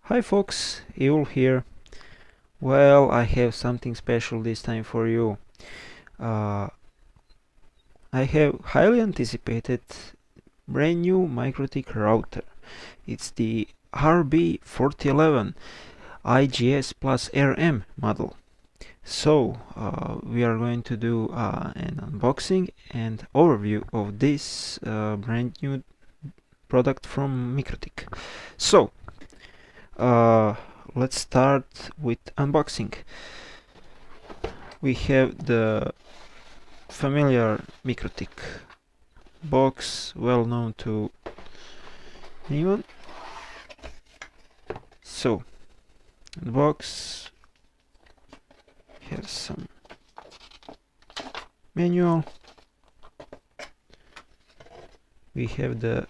Hi folks, Yul here. Well, I have something special this time for you. Uh, I have highly anticipated brand new Mikrotik router. It's the RB4011 IGS plus RM model. So, we are going to do an unboxing and overview of this brand new product from Mikrotik. So, let's start with unboxing. We have the familiar Mikrotik box, well known to anyone. So, in the box has some manual. We have the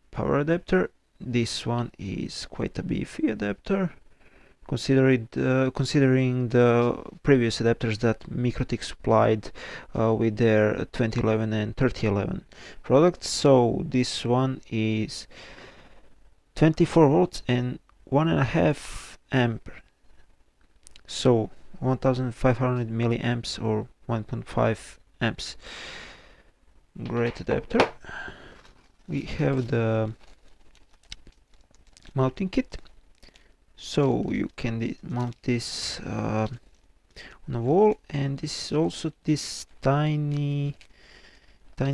power adapter. This one is quite a beefy adapter, considering the previous adapters that Mikrotik supplied with their 2011 and 3011 products. So this one is 24 volts and 1.5 amp, so 1500 milliamps or 1.5 amps. Great adapter. We have the mounting kit, so you can mount this on a wall, and this is also this tiny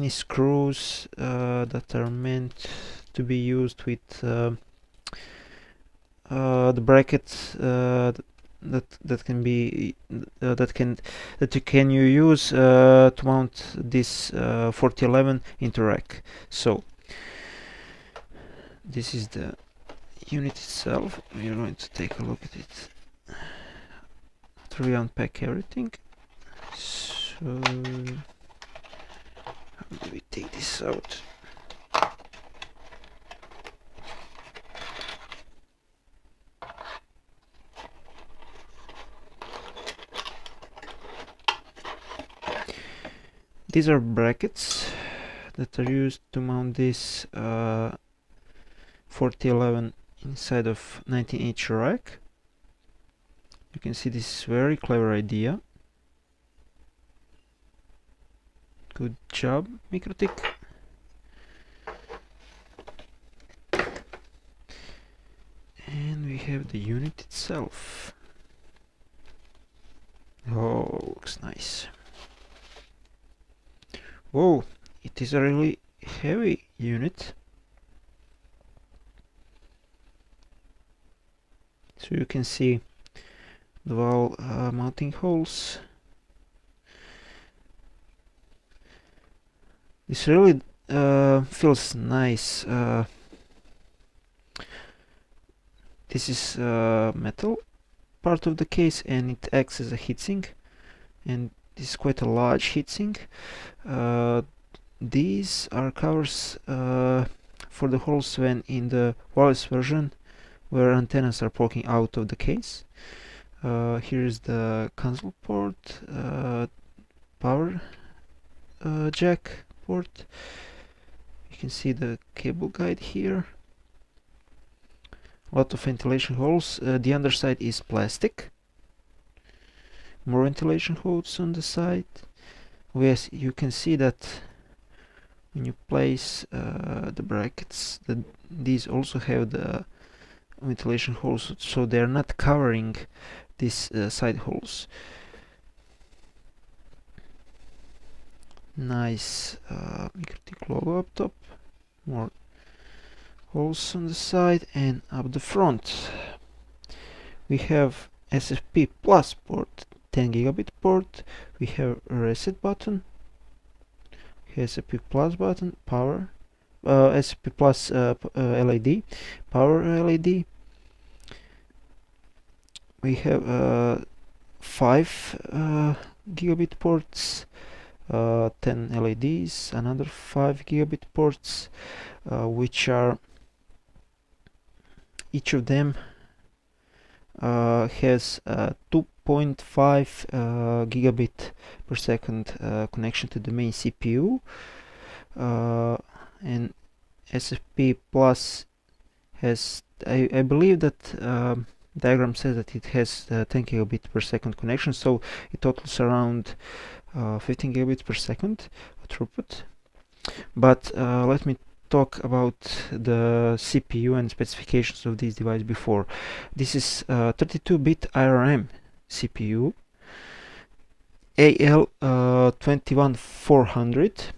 screws that are meant to be used with the brackets that you use to mount this 4011 into rack. So this is the unit itself. We are going to take a look at it after we unpack everything. So how do we take this out? These are brackets that are used to mount this 4011 inside of 19-inch rack. You can see this is very clever idea. Good job, Mikrotik. And we have the unit itself. Oh, looks nice. Whoa, it is a really heavy unit. So you can see the wall mounting holes. This really feels nice. This is metal part of the case, and it acts as a heatsink, and this is quite a large heatsink. These are covers for the holes when in the wireless version, where antennas are poking out of the case. Here is the console port, power jack port. You can see the cable guide here. A lot of ventilation holes. The underside is plastic. More ventilation holes on the side. Yes, you can see that when you place the brackets, these also have the ventilation holes, so they're not covering these side holes. Nice Mikrotik logo up top. More holes on the side, and up the front we have SFP plus port, 10 gigabit port. We have a reset button, SFP plus button, power, SFP plus LED, power LED. We have 5 gigabit ports, 10 LEDs, another 5 gigabit ports, which are each of them has 2.5 gigabit per second connection to the main CPU, and SFP plus has, I believe that diagram says that it has 10 gigabit per second connection, so it totals around 15 gigabits per second throughput. But let me talk about the CPU and specifications of this device before. This is 32-bit ARM CPU AL21400,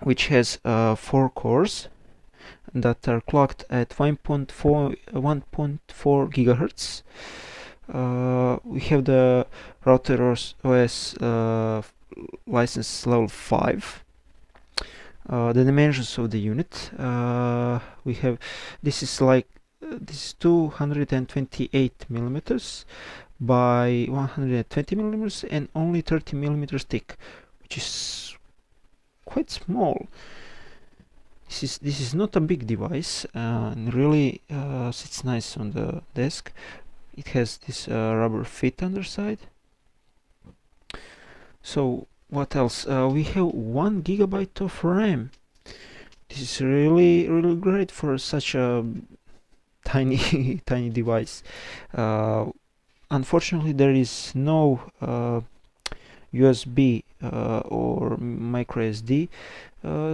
which has 4 cores that are clocked at 1.4 gigahertz. We have the router OS license level 5. The dimensions of the unit, we have, this is 228 millimeters by 120 millimeters and only 30 millimeters thick, which is quite small. This is not a big device, and really sits nice on the desk. It has this rubber fit underside. So what else? We have 1 gigabyte of RAM. This is really great for such a tiny tiny device. Unfortunately, there is no USB or micro SD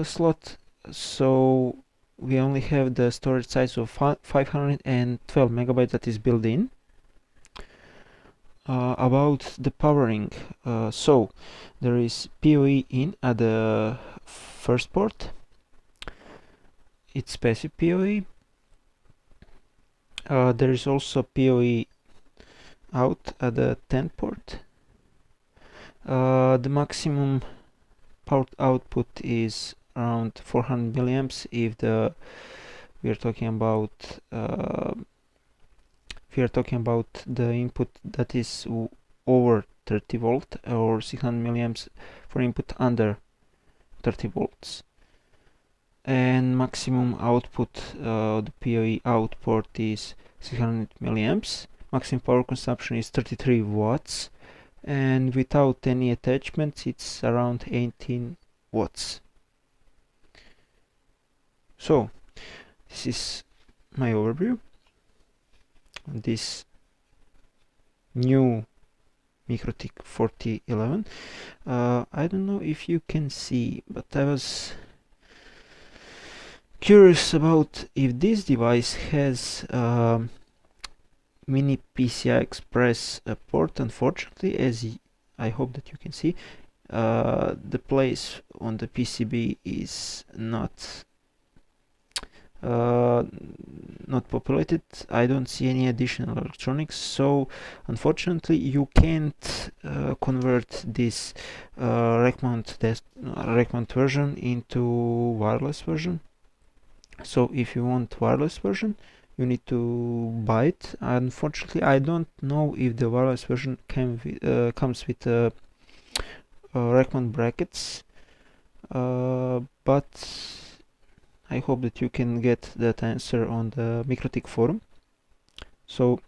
slot, so we only have the storage size of 512 megabytes that is built in. About the powering, so there is PoE in at the first port. It's passive PoE. There is also PoE out at the 10 port. The maximum power output is around 400 milliamps if we are talking about the input that is over 30 volt, or 600 milliamps for input under 30 volts. And maximum output, the PoE out port is 600 milliamps. Maximum power consumption is 33 watts, and without any attachments it's around 18 watts. So this is my overview. This new Mikrotik 4011. I don't know if you can see, but I was curious about if this device has mini PCI Express port. Unfortunately, as I hope that you can see, the place on the PCB is not populated. I don't see any additional electronics, so unfortunately you can't convert this rack mount version into wireless version. So if you want wireless version, you need to buy it. Unfortunately, I don't know if the wireless version comes with rack mount brackets, but I hope that you can get that answer on the Mikrotik forum. So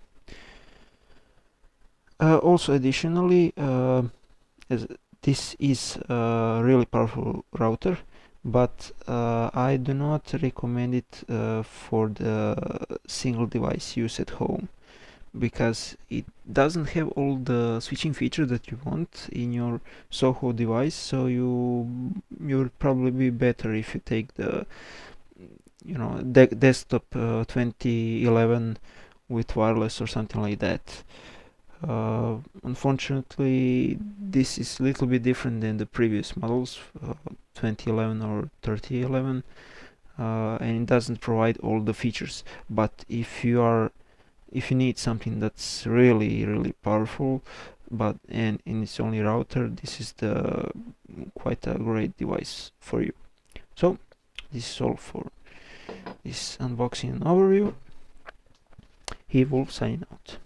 also additionally, as this is a really powerful router, but I do not recommend it for the single device use at home, because it doesn't have all the switching features that you want in your Soho device. So you'll probably be better if you take the desktop 2011 with wireless or something like that. Unfortunately, this is a little bit different than the previous models, 2011 or 3011, and it doesn't provide all the features. But if you need something that's really powerful, and it's only router, this is quite a great device for you. So this is all for this unboxing and overview. He Wolf signing out.